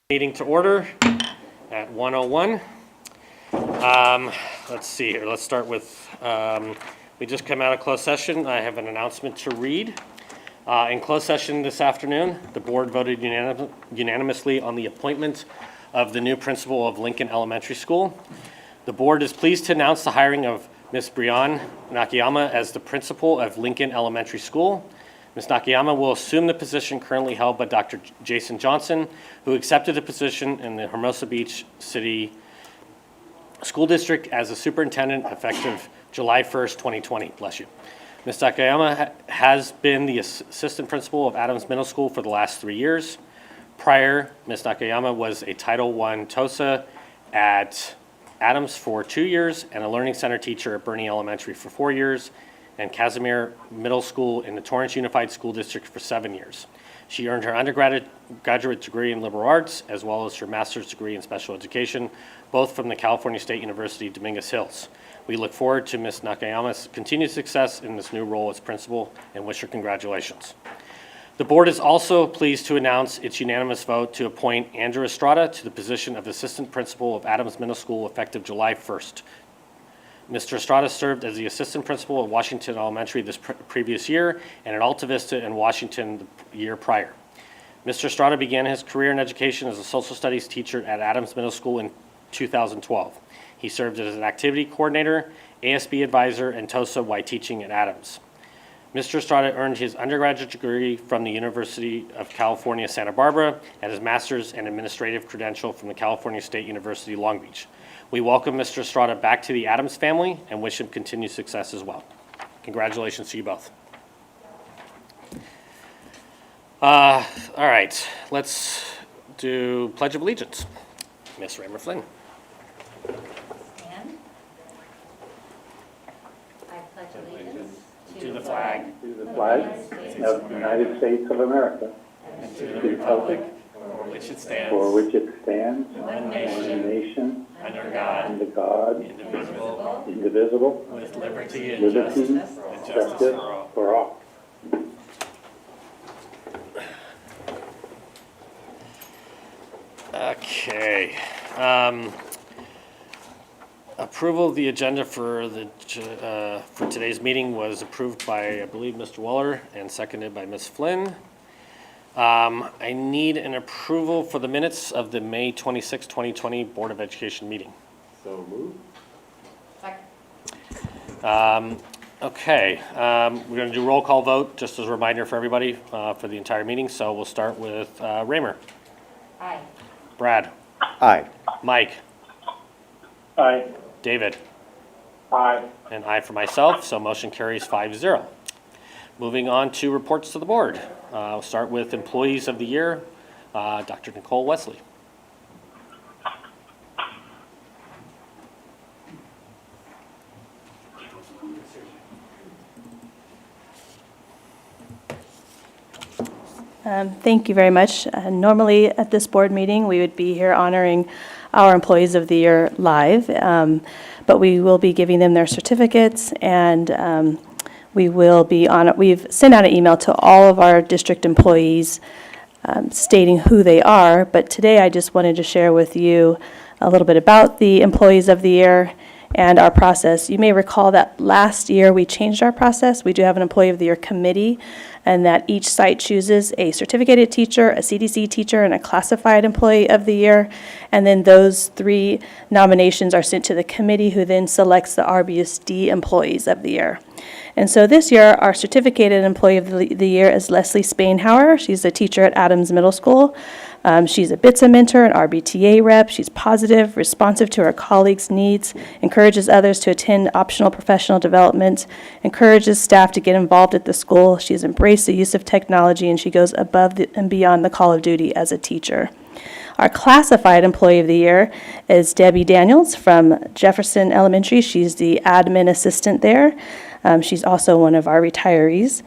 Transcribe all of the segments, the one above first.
Meeting to order at 1:01. Let's see here. Let's start with, we just come out of closed session. I have an announcement to read. In closed session this afternoon, the board voted unanimously on the appointment of the new principal of Lincoln Elementary School. The board is pleased to announce the hiring of Ms. Brianne Nakayama as the principal of Lincoln Elementary School. Ms. Nakayama will assume the position currently held by Dr. Jason Johnson, who accepted the position in the Hermosa Beach City School District as a superintendent effective July 1st, 2020. Bless you. Ms. Nakayama has been the assistant principal of Adams Middle School for the last 3 years. Prior, Ms. Nakayama was a Title I TOSA at Adams for 2 years and a Learning Center teacher at Bernie Elementary for 4 years, and Casimir Middle School in the Torrance Unified School District for 7 years. She earned her undergraduate degree in liberal arts as well as her master's degree in special education, both from the California State University, Dominguez Hills. We look forward to Ms. Nakayama's continued success in this new role as principal and wish her congratulations. The board is also pleased to announce its unanimous vote to appoint Andrew Estrada to the position of assistant principal of Adams Middle School effective July 1st. Mr. Estrada served as the assistant principal at Washington Elementary this previous year and at Alta Vista in Washington the year prior. Mr. Estrada began his career in education as a social studies teacher at Adams Middle School in 2012. He served as an activity coordinator, ASB advisor, and TOSA while teaching at Adams. Mr. Estrada earned his undergraduate degree from the University of California, Santa Barbara, and his master's and administrative credential from the California State University, Long Beach. We welcome Mr. Estrada back to the Adams family and wish him continued success as well. Congratulations to you both. All right, let's do Pledge of Allegiance. Ms. Raymer Flynn. Stand. I pledge allegiance To the flag of the United States of America, and to the republic for which it stands, one nation, under God, under God, indivisible, with liberty and liberty, justice for all. Okay. Approval of the agenda for today's meeting was approved by, I believe, Mr. Waller and seconded by Ms. Flynn. I need an approval for the minutes of the May 26, 2020 Board of Education meeting. So moved. Second. Okay, we're going to do roll call vote, just as a reminder for everybody for the entire meeting. So we'll start with Raymer. Aye. Brad. Aye. Mike. Aye. David. Aye. And I for myself, so motion carries 5-0. Moving on to reports to the board. We'll start with Employees of the Year, Dr. Nicole Wesley. Thank you very much. Normally at this board meeting, we would be here honoring our Employees of the Year live, but we will be giving them their certificates, and we will be on. We've sent out an email to all of our district employees stating who they are, but today I just wanted to share with you a little bit about the Employees of the Year and our process. You may recall that last year we changed our process. We do have an Employee of the Year committee, and that each site chooses a certificated teacher, a CDC teacher, and a classified Employee of the Year. And then those 3 nominations are sent to the committee, who then selects the RBUSD Employees of the Year. And so this year, our certificated Employee of the Year is Leslie Spainhauer. She's a teacher at Adams Middle School. She's a BITSA mentor, an RBTA rep. She's positive, responsive to her colleagues' needs, encourages others to attend optional professional development, encourages staff to get involved at the school. She's embraced the use of technology, and she goes above and beyond the call of duty as a teacher. Our classified Employee of the Year is Debbie Daniels from Jefferson Elementary. She's the admin assistant there. She's also one of our retirees.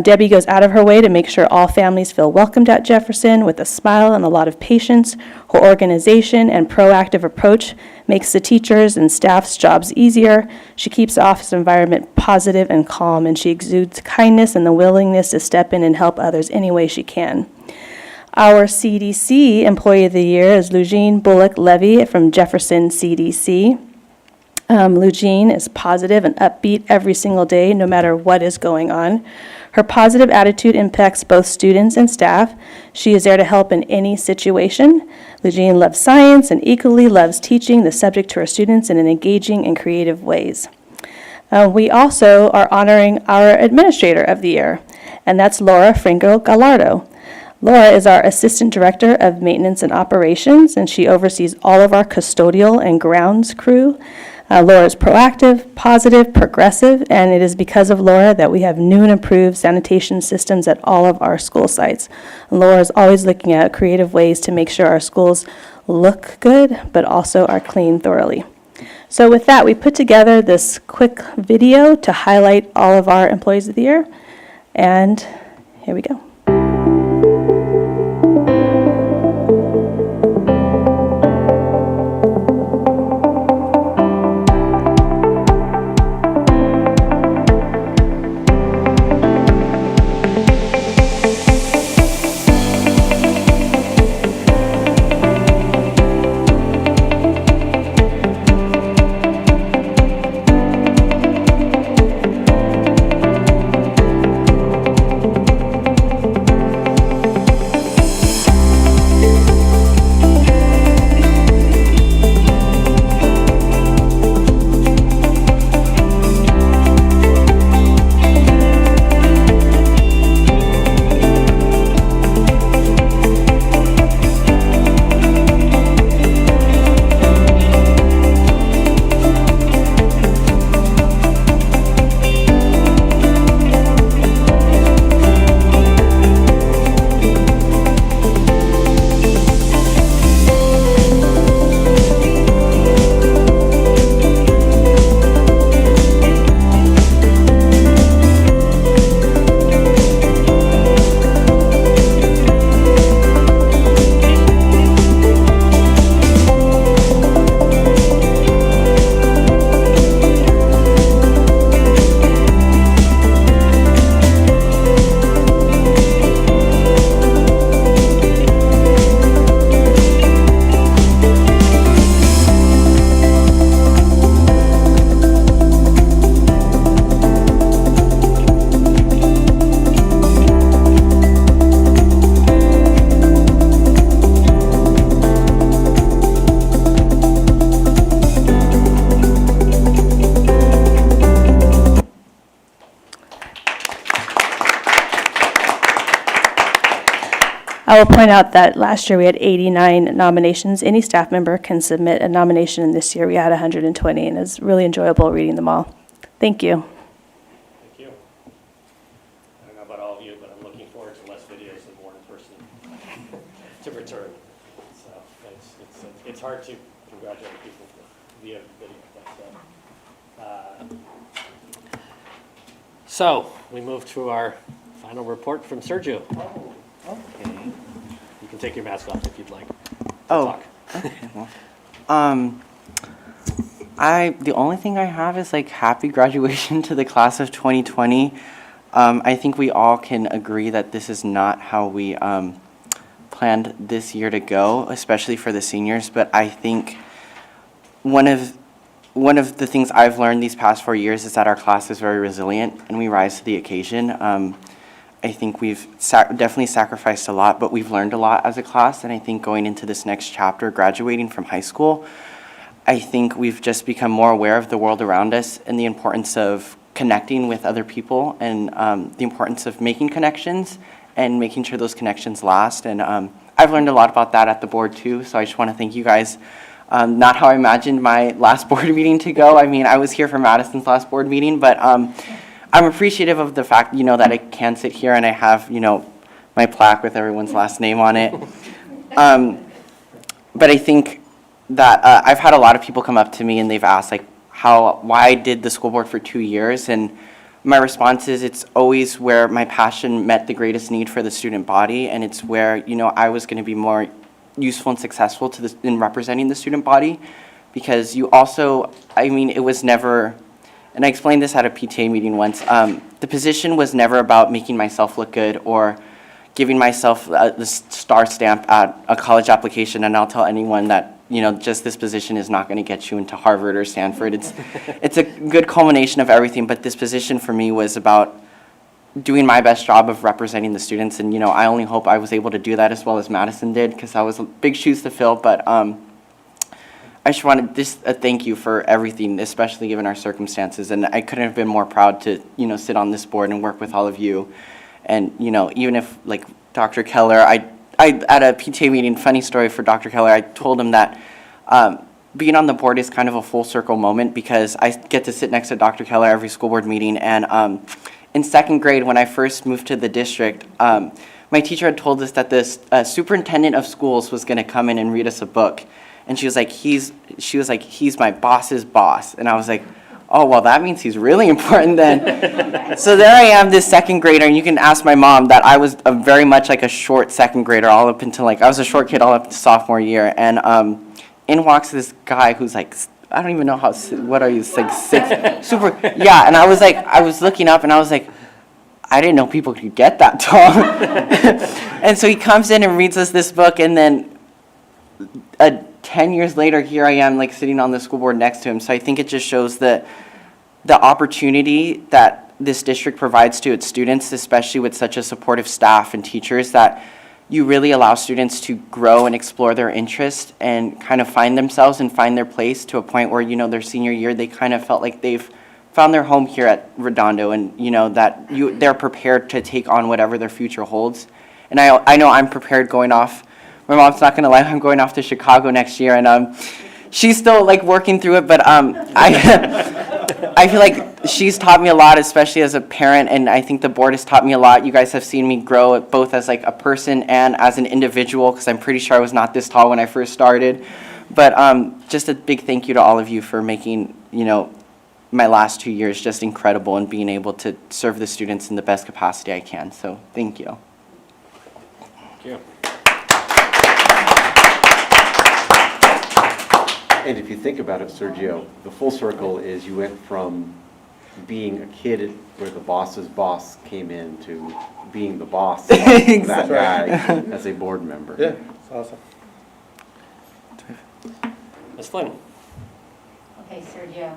Debbie goes out of her way to make sure all families feel welcomed at Jefferson with a smile and a lot of patience. Her organization and proactive approach makes the teachers and staff's jobs easier. She keeps the office environment positive and calm, and she exudes kindness and the willingness to step in and help others any way she can. Our CDC Employee of the Year is Lugene Bullock-Levy from Jefferson CDC. Lugene is positive and upbeat every single day, no matter what is going on. Her positive attitude impacts both students and staff. She is there to help in any situation. Lugene loves science and equally loves teaching the subject to her students in an engaging and creative ways. We also are honoring our Administrator of the Year, and that's Laura Franco Gallardo. Laura is our Assistant Director of Maintenance and Operations, and she oversees all of our custodial and grounds crew. Laura is proactive, positive, progressive, and it is because of Laura that we have new and improved sanitation systems at all of our school sites. Laura is always looking at creative ways to make sure our schools look good, but also are clean thoroughly. So with that, we put together this quick video to highlight all of our Employees of the Year, and here we go. I will point out that last year we had 89 nominations. Any staff member can submit a nomination, and this year we had 120, and it's really enjoyable reading them all. Thank you. Thank you. I don't know about all of you, but I'm looking forward to less videos and more in person to return. So it's hard to congratulate people via video. So we move to our final report from Sergio. Okay. You can take your mask off if you'd like. Oh. Talk. Okay. Well, the only thing I have is like happy graduation to the class of 2020. I think we all can agree that this is not how we planned this year to go, especially for the seniors. But I think one of the things I've learned these past 4 years is that our class is very resilient and we rise to the occasion. I think we've definitely sacrificed a lot, but we've learned a lot as a class. And I think going into this next chapter, graduating from high school, I think we've just become more aware of the world around us and the importance of connecting with other people and the importance of making connections and making sure those connections last. And I've learned a lot about that at the board too. So I just want to thank you guys. Not how I imagined my last board meeting to go. I mean, I was here for Madison's last board meeting, but I'm appreciative of the fact, that I can sit here and I have, my plaque with everyone's last name on it. But I think that I've had a lot of people come up to me and they've asked, like, why I did the school board for 2 years. And my response is it's always where my passion met the greatest need for the student body. And it's where, I was going to be more useful and successful in representing the student body. Because you also, it was never... And I explained this at a PTA meeting once. The position was never about making myself look good or giving myself the star stamp at a college application, and I'll tell anyone that, you know, just this position is not going to get you into Harvard or Stanford. It's a good culmination of everything, but this position for me was about doing my best job of representing the students, and, you know, I only hope I was able to do that as well as Madison did, because that was big shoes to fill, but I just wanted a thank you for everything, especially given our circumstances, and I couldn't have been more proud to, you know, sit on this board and work with all of you. And, you know, even if, like, Dr. Keller, I at a PTA meeting, funny story for Dr. Keller, I told him that being on the board is kind of a full circle moment, because I get to sit next to Dr. Keller every school board meeting, and in second grade, when I first moved to the district, my teacher had told us that this superintendent of schools was going to come in and read us a book. And she was like, he's my boss's boss. And I was like, oh, well, that means he's really important then. So there I am, this second grader, and you can ask my mom that I was very much like a short second grader all up until, like, I was a short kid all up to sophomore year. And in walks this guy who's like, I don't even know what are you, like 6, super, yeah. And I was looking up and I was like, I didn't know people could get that tall. And so he comes in and reads us this book, and then 10 years later, here I am, like, sitting on the school board next to him. So I think it just shows the opportunity that this district provides to its students, especially with such a supportive staff and teachers, that you really allow students to grow and explore their interests and kind of find themselves and find their place to a point where, you know, their senior year, they kind of felt like they've found their home here at Redondo, and, you know, that they're prepared to take on whatever their future holds. And I know I'm prepared going off. My mom's not going to lie, I'm going off to Chicago next year, and she's still, like, working through it, but I feel like she's taught me a lot, especially as a parent, and I think the board has taught me a lot. You guys have seen me grow both as, like, a person and as an individual, because I'm pretty sure I was not this tall when I first started. But just a big thank you to all of you for making, you know, my last 2 years just incredible, and being able to serve the students in the best capacity I can. So thank you. Thank you. And if you think about it, Sergio, the full circle is you went from being a kid where the boss's boss came in to being the boss of that guy as a board member. Yeah, it's awesome. Ms. Flynn, Okay, Sergio.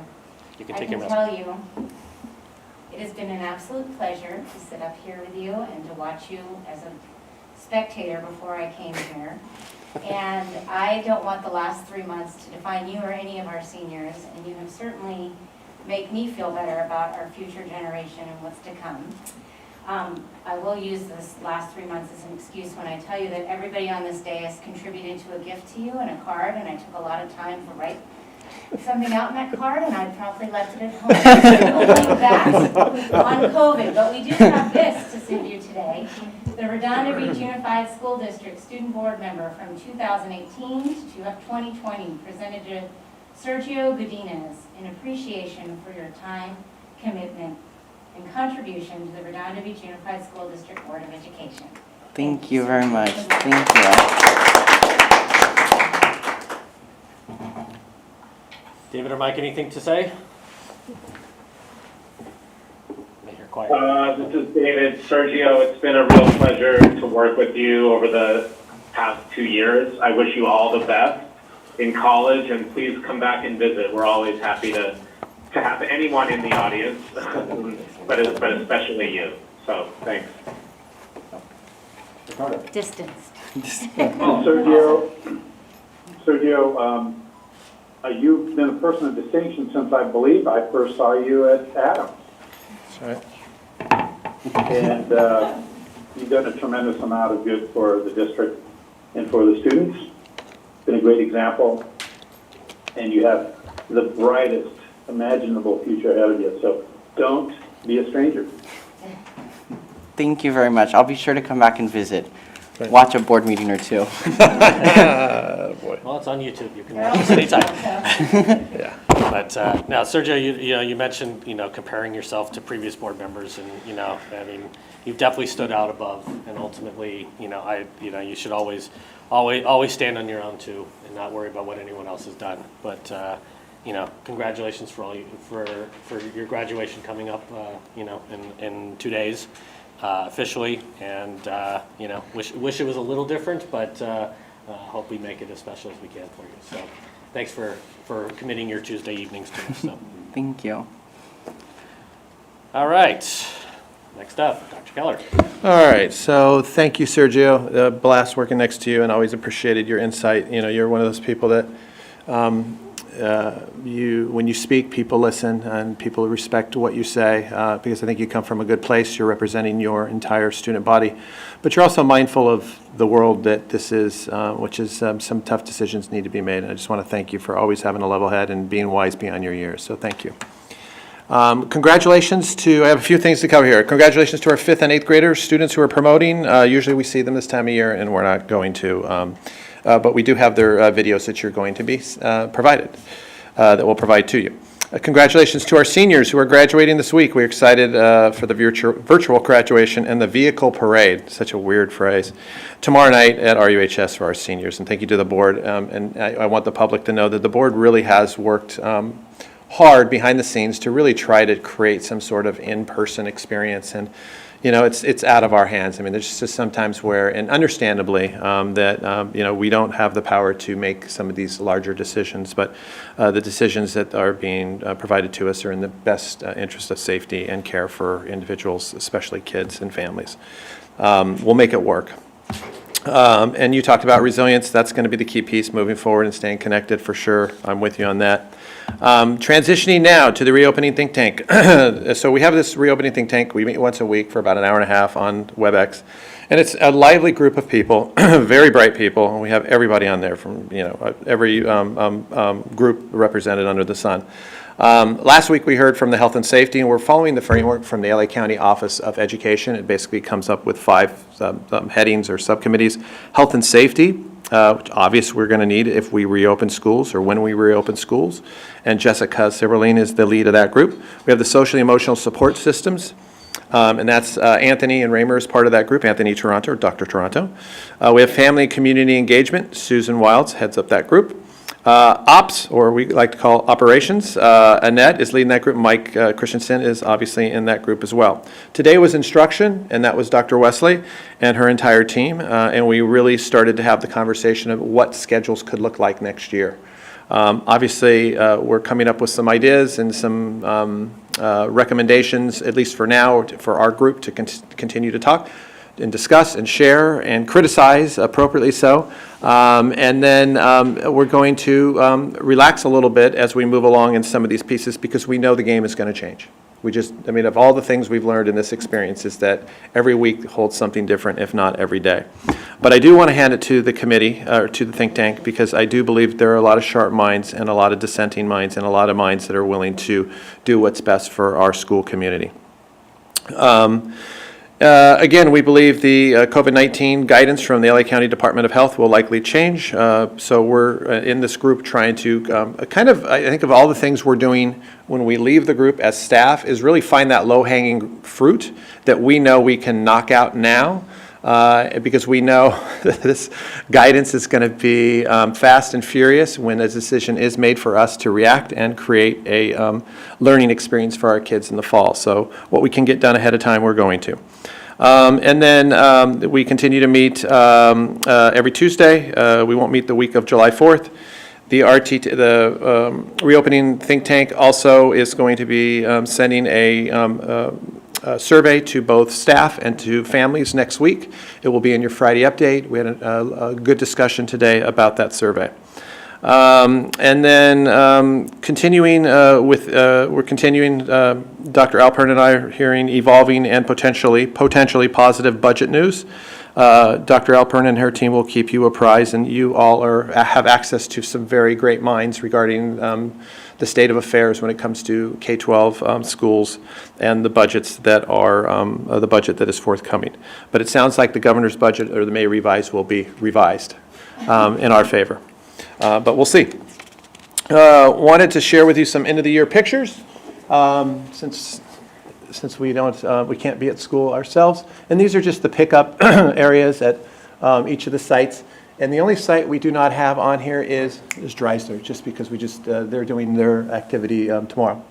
you can I take can your tell you, it has been an absolute pleasure to sit up here with you and to watch you as a spectator before I came here. And I don't want the last 3 months to define you or any of our seniors, and you have certainly made me feel better about our future generation and what's to come. I will use this last 3 months as an excuse when I tell you that everybody on this day has contributed to a gift to you and a card, and I took a lot of time to write something out in that card, and I promptly left it at home. Like that on COVID, but we do have this to send you today. The Redondo Beach Unified School District Student Board Member from 2018 to 2020, presented to Sergio Godinez in appreciation for your time, commitment, and contribution to the Redondo Beach Unified School District Board of Education. Thank you very much. Thank you. David or Mike, anything to say? You're quiet. This is David. Sergio, it's been a real pleasure to work with you over the past 2 years. I wish you all the best in college, and please come back and visit. We're always happy to have anyone in the audience, but especially you. So, thanks. Distanced. Sergio, you've been a person of distinction since I believe I first saw you at Adams. That's right. And you've done a tremendous amount of good for the district and for the students. Been a great example, and you have the brightest imaginable future ahead of you. So don't be a stranger. Thank you very much. I'll be sure to come back and visit. Great. Watch a board meeting or two. Boy. Well, it's on YouTube. You can They're watch all this anytime. Yeah. But now, Sergio, you mentioned, comparing yourself to previous board members, and I mean, you've definitely stood out above, and ultimately, you should always stand on your own too, and not worry about what anyone else has done. But congratulations for your graduation coming up, in 2 days, officially, and, you know, wish it was a little different, but hope we make it as special as we can for you. So thanks for committing your Tuesday evenings to us. So. Thank you. All right, next up, Dr. Keller. All right, so thank you, Sergio. Blast working next to you, and always appreciated your insight. You know, you're one of those people that when you speak, people listen, and people respect what you say, because I think you come from a good place. You're representing your entire student body, but you're also mindful of the world that this is, which is some tough decisions need to be made. And I just want to thank you for always having a level head and being wise beyond your years. So thank you. Congratulations to, I have a few things to cover here. Congratulations to our 5th and 8th graders, students who are promoting. Usually we see them this time of year, and we're not going to. But we do have their videos that you're going to be provided, that we'll provide to you. Congratulations to our seniors who are graduating this week. We're excited for the virtual graduation and the vehicle parade, such a weird phrase, tomorrow night at RUHS for our seniors. And thank you to the board. And I want the public to know that the board really has worked hard behind the scenes to really try to create some sort of in-person experience. And you know, it's out of our hands. I mean, there's just sometimes where, and understandably, that, you know, we don't have the power to make some of these larger decisions, but the decisions that are being provided to us are in the best interest of safety and care for individuals, especially kids and families. We'll make it work. And you talked about resilience. That's going to be the key piece moving forward and staying connected for sure. I'm with you on that. Transitioning now to the reopening think tank. So we have this reopening think tank. We meet once a week for about an hour and a half on WebEx. And it's a lively group of people, very bright people. And we have everybody on there from, you know, every group represented under the sun. Last week we heard from the health and safety, and we're following the framework from the LA County Office of Education. It basically comes up with 5 headings or subcommittees. Health and safety, which obviously we're going to need if we reopen schools or when we reopen schools. And Jessica Siberline is the lead of that group. We have the social emotional support systems. And that's Anthony and Raymer is part of that group, Anthony Toronto, or Dr. Toronto. We have family and community engagement. Susan Wilds heads up that group. Ops, or we like to call operations, Annette is leading that group. Mike Christensen is obviously in that group as well. Today was instruction, and that was Dr. Wesley and her entire team, and we really started to have the conversation of what schedules could look like next year. Obviously, we're coming up with some ideas and some recommendations, at least for now, for our group to continue to talk and discuss and share and criticize, appropriately so. And then we're going to relax a little bit as we move along in some of these pieces, because we know the game is going to change. I mean, of all the things we've learned in this experience is that every week holds something different, if not every day. But I do want to hand it to the committee, or to the think tank, because I do believe there are a lot of sharp minds and a lot of dissenting minds and a lot of minds that are willing to do what's best for our school community. Again, we believe the COVID-19 guidance from the LA County Department of Health will likely change. So we're in this group trying to kind of, I think of all the things we're doing when we leave the group as staff, is really find that low-hanging fruit that we know we can knock out now. Because we know that this guidance is going to be fast and furious when a decision is made for us to react and create a learning experience for our kids in the fall. So what we can get done ahead of time, we're going to. And then we continue to meet every Tuesday. We won't meet the week of July 4th. The reopening think tank also is going to be sending a survey to both staff and to families next week. It will be in your Friday update. We had a good discussion today about that survey. And then continuing we're continuing, Dr. Alpern and I are hearing evolving and potentially positive budget news. Dr. Alpern and her team will keep you apprised, and you all have access to some very great minds regarding the state of affairs when it comes to K-12 schools and the budgets that are the budget that is forthcoming. But it sounds like the governor's budget, or the May revise, will be revised in our favor. But we'll see. Wanted to share with you some end of the year pictures, since we can't be at school ourselves. And these are just the pickup areas at each of the sites. And the only site we do not have on here is Drysdale, just because they're doing their activity tomorrow.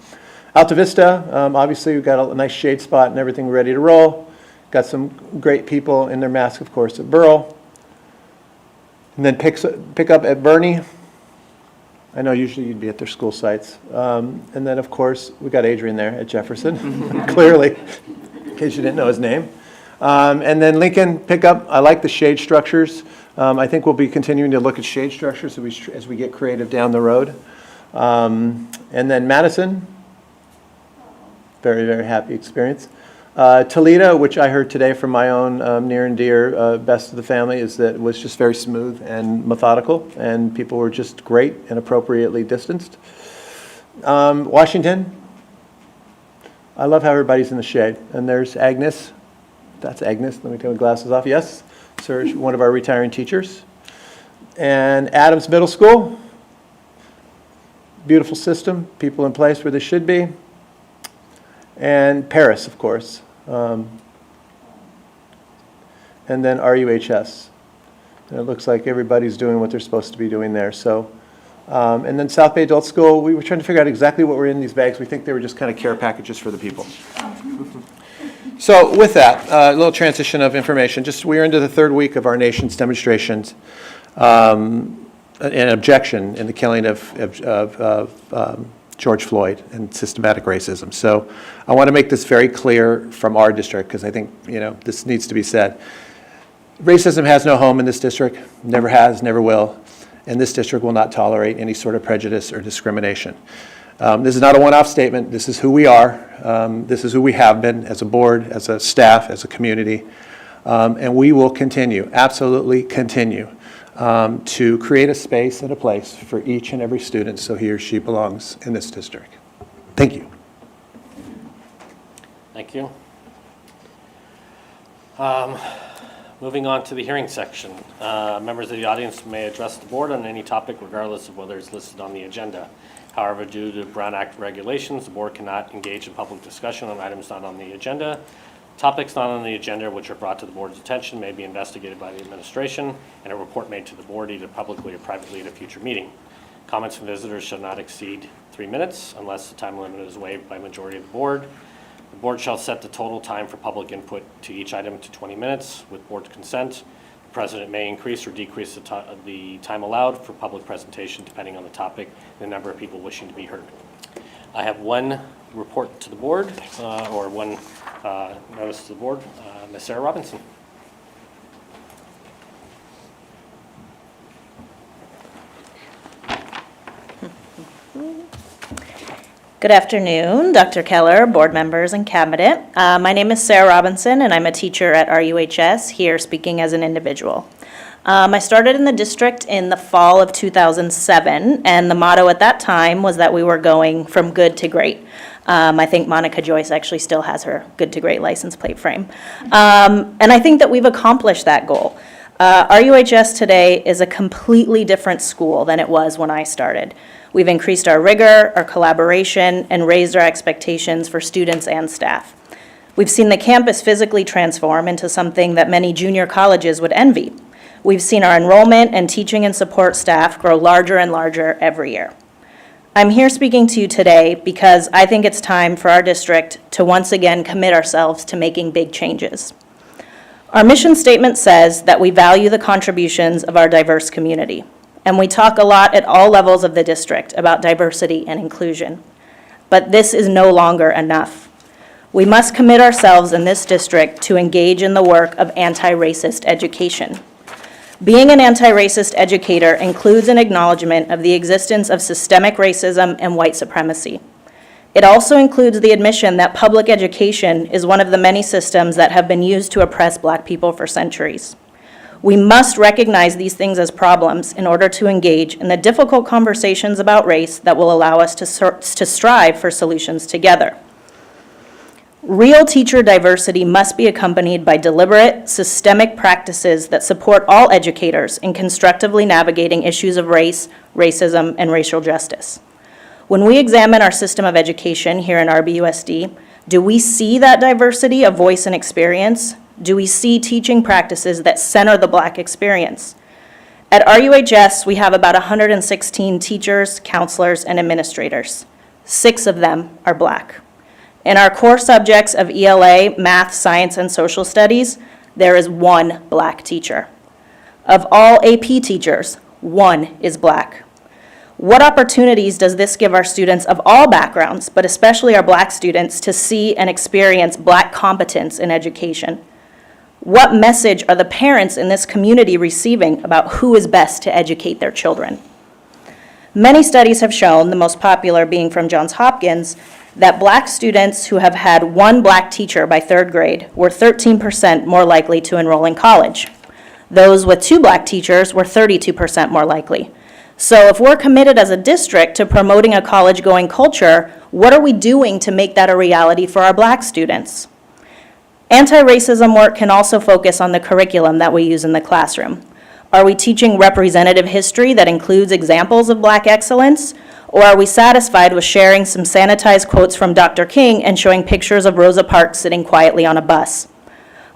Alta Vista, obviously we've got a nice shade spot and everything ready to roll. Got some great people in their mask, of course, at Burrell. And then pick up at Bernie. I know usually you'd be at their school sites. And then, of course, we got Adrian there at Jefferson, clearly, in case you didn't know his name. And then Lincoln pickup. I like the shade structures. I think we'll be continuing to look at shade structures as we get creative down the road. And then Madison, very, very happy experience. Toledo, which I heard today from my own near and dear best of the family, is that it was just very smooth and methodical, and people were just great and appropriately distanced. Washington, I love how everybody's in the shade. And there's Agnes. That's Agnes. Let me take my glasses off. Yes, sir, one of our retiring teachers. And Adams Middle School, beautiful system, people in place where they should be. And Paris, of course. And then RUHS. And it looks like everybody's doing what they're supposed to be doing there. So, and then South Bay Adult School, we were trying to figure out exactly what were in these bags. We think they were just kind of care packages for the people. So with that, a little transition of information. We're into the third week of our nation's demonstrations an objection in the killing of George Floyd and systematic racism. So I want to make this very clear from our district, because I think, this needs to be said. Racism has no home in this district, never has, never will, and this district will not tolerate any sort of prejudice or discrimination. This is not a one-off statement. This is who we are. This is who we have been as a board, as a staff, as a community, and we will continue, absolutely continue, to create a space and a place for each and every student so he or she belongs in this district. Thank you. Thank you. Moving on to the hearing section. Members of the audience may address the board on any topic regardless of whether it's listed on the agenda. However, due to Brown Act regulations, the board cannot engage in public discussion on items not on the agenda. Topics not on the agenda which are brought to the board's attention may be investigated by the administration and a report made to the board either publicly or privately at a future meeting. Comments from visitors shall not exceed 3 minutes unless the time limit is waived by majority of the board. The board shall set the total time for public input to each item to 20 minutes with board consent. The president may increase or decrease the time allowed for public presentation depending on the topic and the number of people wishing to be heard. I have one report to the board, or one notice to the board. Ms. Sarah Robinson. Good afternoon, Dr. Keller, board members, and cabinet. My name is Sarah Robinson, and I'm a teacher at RUHS, here speaking as an individual. I started in the district in the fall of 2007, and the motto at that time was that we were going from good to great. I think Monica Joyce actually still has her good to great license plate frame. And I think that we've accomplished that goal. RUHS today is a completely different school than it was when I started. We've increased our rigor, our collaboration, and raised our expectations for students and staff. We've seen the campus physically transform into something that many junior colleges would envy. We've seen our enrollment and teaching and support staff grow larger and larger every year. I'm here speaking to you today because I think it's time for our district to once again commit ourselves to making big changes. Our mission statement says that we value the contributions of our diverse community, and we talk a lot at all levels of the district about diversity and inclusion. But this is no longer enough. We must commit ourselves in this district to engage in the work of anti-racist education. Being an anti-racist educator includes an acknowledgement of the existence of systemic racism and white supremacy. It also includes the admission that public education is one of the many systems that have been used to oppress Black people for centuries. We must recognize these things as problems in order to engage in the difficult conversations about race that will allow us to strive for solutions together. Real teacher diversity must be accompanied by deliberate, systemic practices that support all educators in constructively navigating issues of race, racism, and racial justice. When we examine our system of education here in RBUSD, do we see that diversity of voice and experience? Do we see teaching practices that center the Black experience? At RUHS, we have about 116 teachers, counselors, and administrators. 6 of them are Black. In our core subjects of ELA, math, science, and social studies, there is one Black teacher. Of all AP teachers, one is Black. What opportunities does this give our students of all backgrounds, but especially our Black students, to see and experience Black competence in education? What message are the parents in this community receiving about who is best to educate their children? Many studies have shown, the most popular being from Johns Hopkins, that Black students who have had one Black teacher by 3rd grade were 13% more likely to enroll in college. Those with 2 Black teachers were 32% more likely. So if we're committed as a district to promoting a college-going culture, what are we doing to make that a reality for our Black students? Anti-racism work can also focus on the curriculum that we use in the classroom. Are we teaching representative history that includes examples of Black excellence? Or are we satisfied with sharing some sanitized quotes from Dr. King and showing pictures of Rosa Parks sitting quietly on a bus?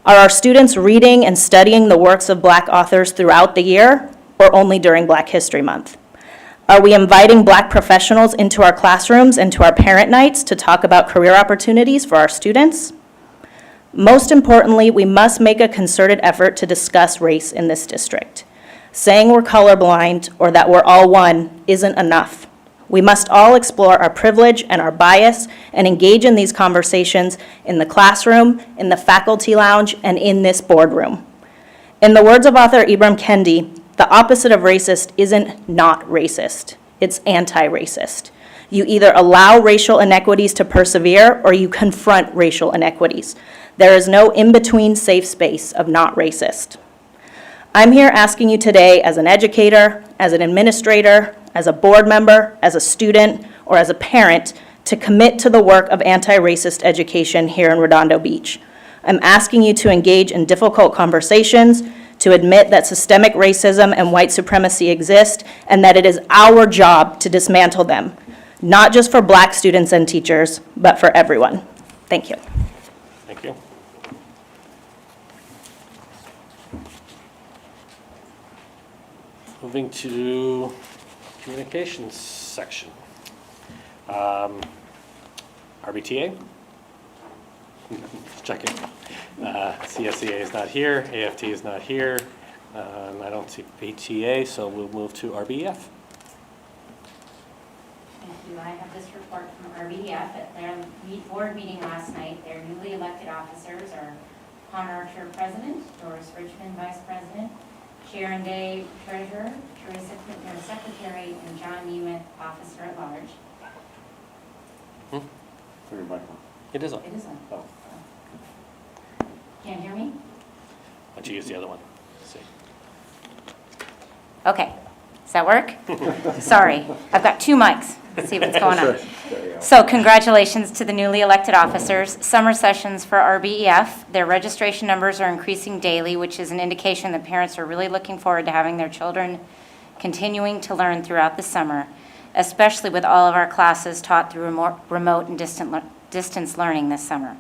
Are our students reading and studying the works of Black authors throughout the year, or only during Black History Month? Are we inviting Black professionals into our classrooms and to our parent nights to talk about career opportunities for our students? Most importantly, we must make a concerted effort to discuss race in this district. Saying we're colorblind or that we're all one isn't enough. We must all explore our privilege and our bias and engage in these conversations in the classroom, in the faculty lounge, and in this boardroom. In the words of author Ibram Kendi, the opposite of racist isn't not racist, it's anti-racist. You either allow racial inequities to persevere or you confront racial inequities. There is no in-between safe space of not racist. I'm here asking you today as an educator, as an administrator, as a board member, as a student, or as a parent to commit to the work of anti-racist education here in Redondo Beach. I'm asking you to engage in difficult conversations, to admit that systemic racism and white supremacy exist, and that it is our job to dismantle them, not just for Black students and teachers, but for everyone. Thank you. Thank you. Moving to communications section. RBTA? Just checking. CSEA is not here, AFT is not here. I don't see PTA, so we'll move to RBF. Thank you. I have this report from RBF at their board meeting last night. Their newly elected officers are Con Archer, President, Doris Richmond, Vice President, Sharon Day, Treasurer, Teresa Quintner, Secretary, and John Nemeth, Officer at Large. Turn your mic on. It is on. It is on. Oh. Can't hear me? Why don't you use the other one? Let's see. Okay. Does that work? Sorry, I've got 2 mics. Let's see what's going on. There you go. So congratulations to the newly elected officers. Summer sessions for RBEF, their registration numbers are increasing daily, which is an indication that parents are really looking forward to having their children continuing to learn throughout the summer, especially with all of our classes taught through remote and distance learning this summer.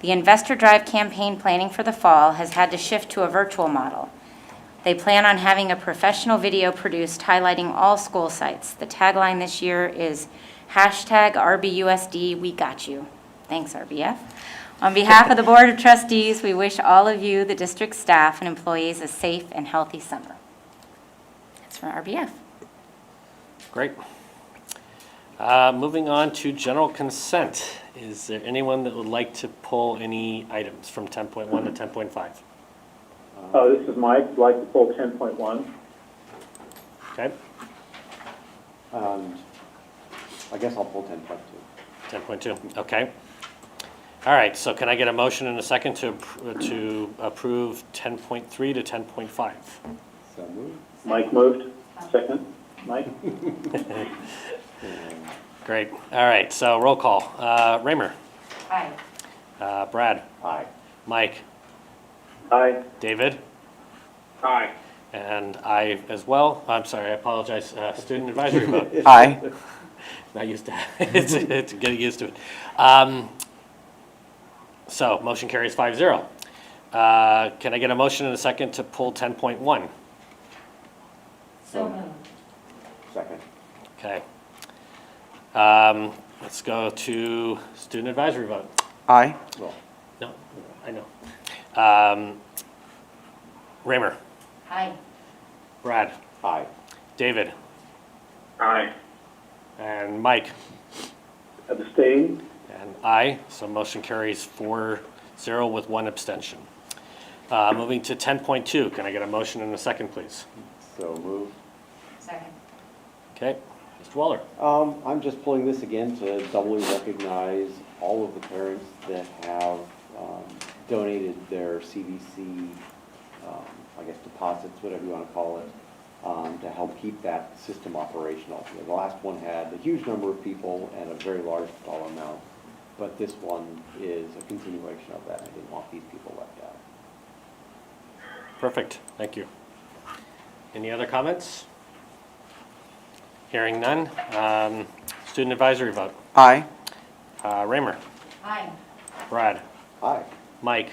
The Investor Drive campaign planning for the fall has had to shift to a virtual model. They plan on having a professional video produced highlighting all school sites. The tagline this year is #RBUSD, we got you. Thanks, RBF. On behalf of the Board of Trustees, we wish all of you, the district staff and employees, a safe and healthy summer. That's from RBF. Great. Moving on to general consent. Is there anyone that would like to pull any items from 10.1 to 10.5? This is Mike. I'd like to pull 10.1. Okay, I guess I'll pull 10.2. 10.2, okay. All right, so can I get a motion in a second to approve 10.3 to 10.5? So moved. Mike moved. Second. Mike? Great, all right, so roll call. Raymer, Aye. Brad, Aye. Mike, Aye. David, Aye. and I as well. I'm sorry, I apologize. Student advisory vote. Aye. Not used to it's getting used to it. So motion carries 5-0. Can I get a motion in a second to pull 10.1? So moved. Second. Okay. let's go to student advisory vote. Aye. No, I know. Raymer, Aye. Brad, Aye. David, Aye. and Mike, Abstain? and I. So motion carries 4-0 with one abstention. Moving to 10.2, can I get a motion and a second, please? So moved. Second. Okay, Mr. Waller. I'm just pulling this again to doubly recognize all of the parents that have donated their CVC, I guess deposits, whatever you want to call it, to help keep that system operational. You know, the last one had a huge number of people and a very large dollar amount, but this one is a continuation of that. I didn't want these people left out. Perfect, thank you. Any other comments? Hearing none. Student advisory vote. Aye. Raymer, Aye. Brad, Aye. Mike,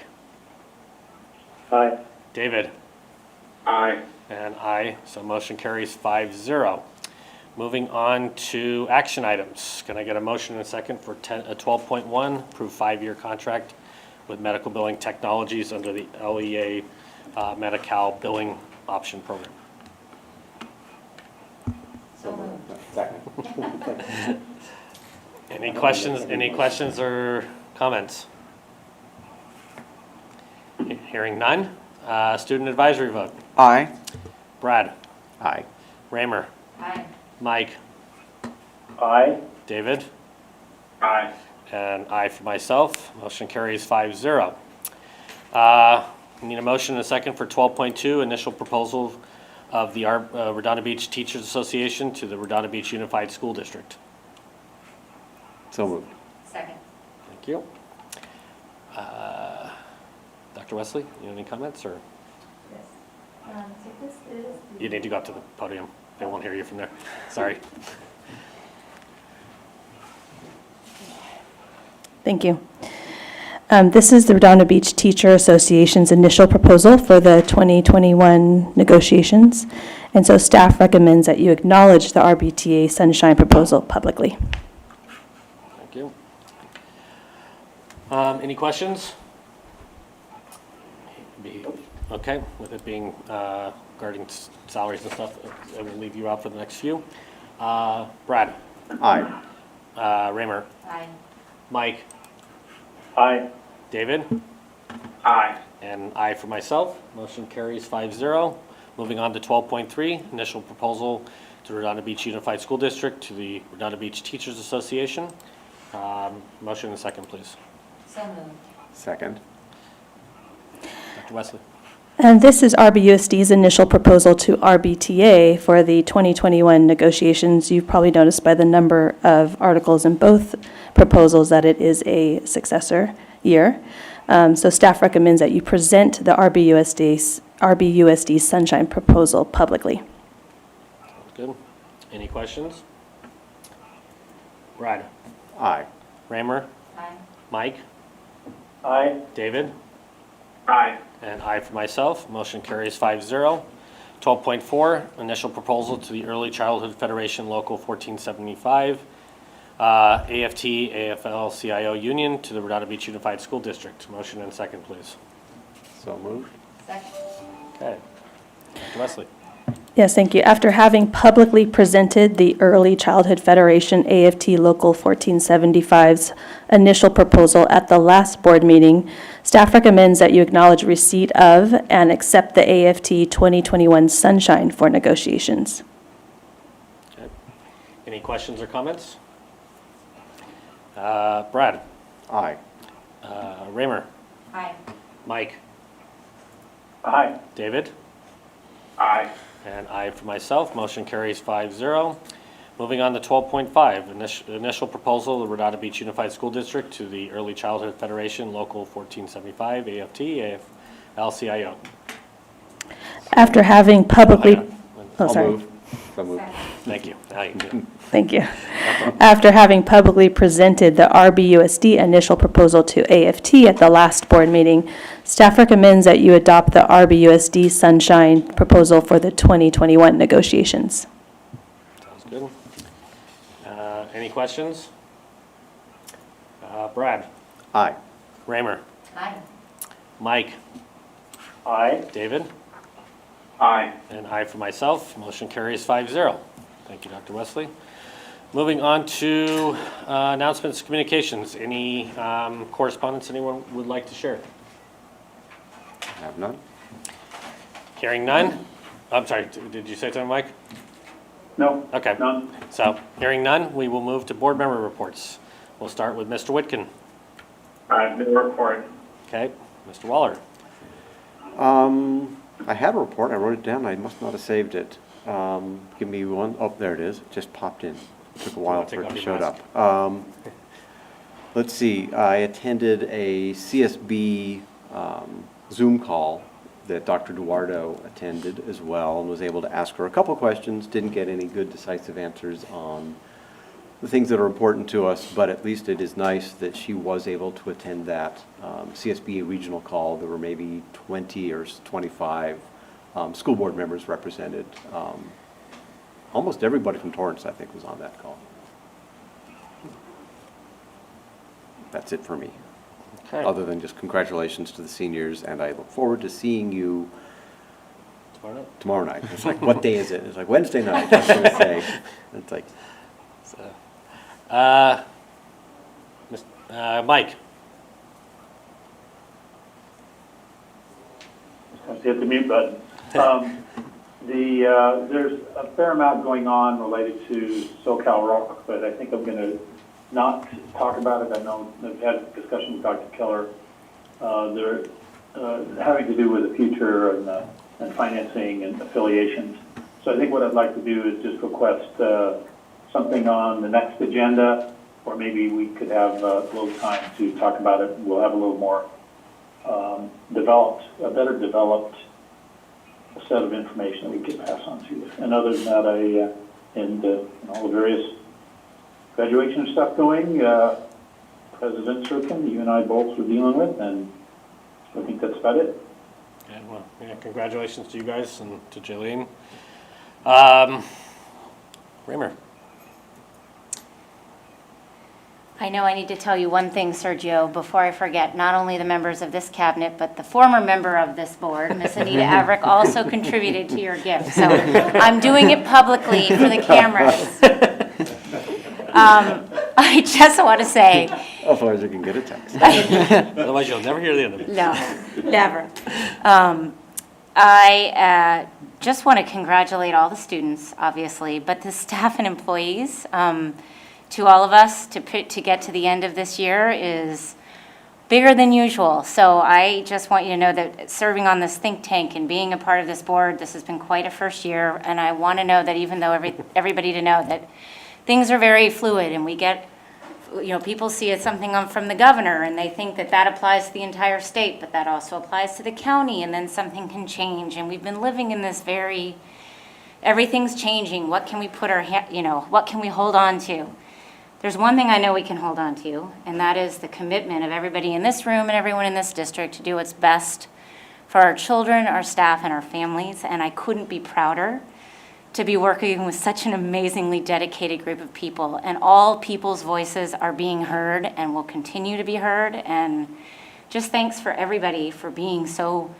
Aye. David, Aye. and I. So motion carries 5-0. Moving on to action items. Can I get a motion and a second for 12.1, approve 5-year contract with Medical Billing Technologies under the LEA Medi-Cal Billing Option Program? So moved. Second. Any questions or comments? Hearing none. Student advisory vote. Aye. Brad, Aye. Raymer, Aye. Mike, Aye. David, Aye. and I for myself. Motion carries 5-0. Need a motion and a second for 12.2, initial proposal of the Redondo Beach Teachers Association to the Redondo Beach Unified School District. So moved. Second. Thank you. Dr. Wesley, you have any comments, or Yes. So this is the you need to go up to the podium? They won't hear you from there. Sorry. Thank you. This is the Redondo Beach Teacher Association's initial proposal for the 2021 negotiations, and so staff recommends that you acknowledge the RBTA Sunshine proposal publicly. Thank you. Any questions? Okay, with it being regarding salaries and stuff, I will leave you out for the next few. Brad, Aye. Raymer, Aye. Mike, Aye. David, Aye. and I for myself. Motion carries 5-0. Moving on to 12.3, initial proposal to Redondo Beach Unified School District to the Redondo Beach Teachers Association. Motion and second, please. So moved. Second. Dr. Wesley. And this is RBUSD's initial proposal to RBTA for the 2021 negotiations. You've probably noticed by the number of articles in both proposals that it is a successor year. So staff recommends that you present the RBUSD Sunshine proposal publicly. Sounds good. Any questions? Brad, Aye. Raymer, Aye. Mike, Aye. David, Aye. and I for myself. Motion carries 5-0. 12.4, initial proposal to the Early Childhood Federation Local 1475, AFT, AFL-CIO Union to the Redondo Beach Unified School District. Motion and second, please. So moved. Second. Okay. Dr. Wesley. Yes, thank you. After having publicly presented the Early Childhood Federation AFT Local 1475's initial proposal at the last board meeting, staff recommends that you acknowledge receipt of and accept the AFT 2021 Sunshine for negotiations. Okay. Any questions or comments? Brad, Aye. Raymer, Aye. Mike, Aye. David, Aye. and I for myself. Motion carries 5-0. Moving on to 12.5, initial proposal of the Redondo Beach Unified School District to the Early Childhood Federation Local 1475, AFT, AFL-CIO. After having publicly, oh, I'll sorry. move. So moved. Second. Thank you. Now you can do it. Thank you. After having publicly presented the RBUSD initial proposal to AFT at the last board meeting, staff recommends that you adopt the RBUSD Sunshine proposal for the 2021 negotiations. Sounds good. Any questions? Brad, Aye. Raymer, Aye. Mike, Aye. David, Aye. and I for myself. Motion carries 5-0. Thank you, Dr. Wesley. Moving on to announcements, communications. Any correspondence anyone would like to share? Have none? Hearing none? I'm sorry, did you say something, Mike? No. Okay. None. So, hearing none, we will move to board member reports. We'll start with Mr. Whitkin. No report. Okay, Mr. Waller. I had a report, I wrote it down, I must not have saved it. Give me one. Oh, there it is, it just popped in. It took a while Take for it off to your show mask. up. Let's see, I attended a CSB Zoom call that Dr. Duardo attended as well, and was able to ask her a couple questions, didn't get any good decisive answers on the things that are important to us, but at least it is nice that she was able to attend that CSBA regional call. There were maybe 20 or 25 school board members represented. Almost everybody from Torrance, I think, was on that call. That's it for me, Okay. other than just congratulations to the seniors, and I look forward to seeing you tomorrow night. It's like, what day is it? It's like Wednesday night, I was going to say. It's like, Mike. Just hit the mute button. There's a fair amount going on related to SoCal Rock, but I think I'm going to not talk about it. I know I've had a discussion with Dr. Keller. They're having to do with the future and financing and affiliations. So I think what I'd like to do is just request something on the next agenda, or maybe we could have a little time to talk about it. We'll have a little more better developed set of information that we could pass on to you. And other than that, and all the various graduation stuff going, President Serkin, you and I both were dealing with, and I think that's about it. Yeah, well, yeah, congratulations to you guys and to Jillian. Raymer. I know I need to tell you one thing, Sergio, before I forget. Not only the members of this cabinet, but the former member of this board, Miss Anita Averick, also contributed to your gift. So I'm doing it publicly for the cameras. I just want to say, as far as I can get a text. Otherwise, you'll never hear the end of it. no, never. I just want to congratulate all the students, obviously, but the staff and employees. To all of us, to get to the end of this year is bigger than usual. So I just want you to know that serving on this think tank and being a part of this board, this has been quite a first year. And I want to know that even though everybody to know that things are very fluid, and we get, people see it's something from the governor and they think that applies to the entire state, but that also applies to the county, and then something can change. And we've been living in this everything's changing. What can we put what can we hold on to? There's one thing I know we can hold on to, and that is the commitment of everybody in this room and everyone in this district to do what's best for our children, our staff, and our families. And I couldn't be prouder to be working with such an amazingly dedicated group of people. And all people's voices are being heard and will continue to be heard. And just thanks for everybody for being so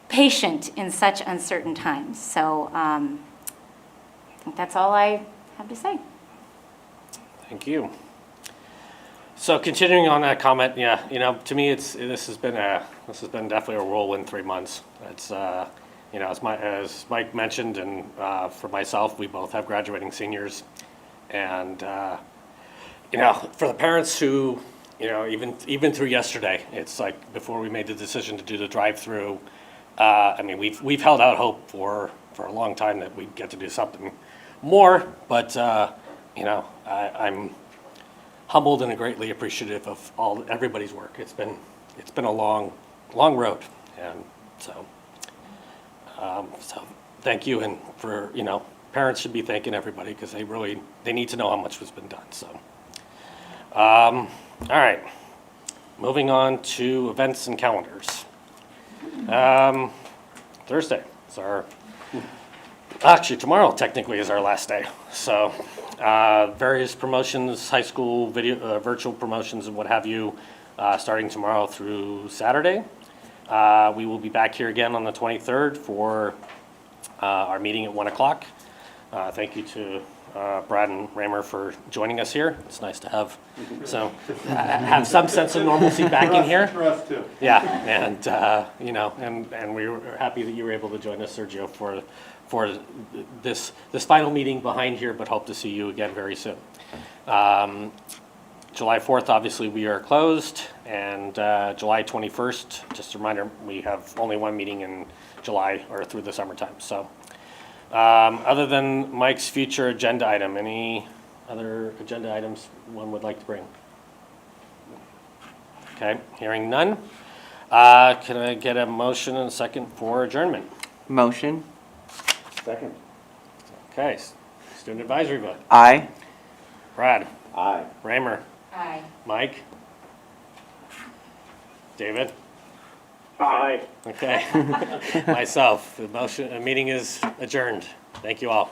patient in such uncertain times. So I think that's all I have to say. Thank you. So continuing on that comment, yeah, to me, this has been definitely a whirlwind 3 months. It's as Mike mentioned, and for myself, we both have graduating seniors, and for the parents who, even through yesterday, it's like before we made the decision to do the drive-through. We've held out hope for a long time that we'd get to do something more, but I'm humbled and greatly appreciative of everybody's work. It's been a long road, and so thank you. And for parents should be thanking everybody, because they need to know how much has been done. So all right, moving on to events and calendars. Thursday is our Actually, tomorrow technically is our last day. So various promotions, high school video, virtual promotions and what have you, starting tomorrow through Saturday. We will be back here again on the 23rd for our meeting at 1 o'clock. Thank you to Brad and Raymer for joining us here. It's nice to have some sense of normalcy back in here. For us too. Yeah, and and we were happy that you were able to join us, Sergio, for this final meeting behind here, but hope to see you again very soon. July 4th, obviously, we are closed, and July 21st, just a reminder, we have only one meeting in July or through the summertime. So, other than Mike's future agenda item, any other agenda items one would like to bring? Okay, hearing none. Can I get a motion and a second for adjournment? Motion? Second. Okay, student advisory vote. Aye. Brad, Aye. Raymer, Aye. Mike, David. Aye. Okay. Myself, the meeting is adjourned. Thank you all.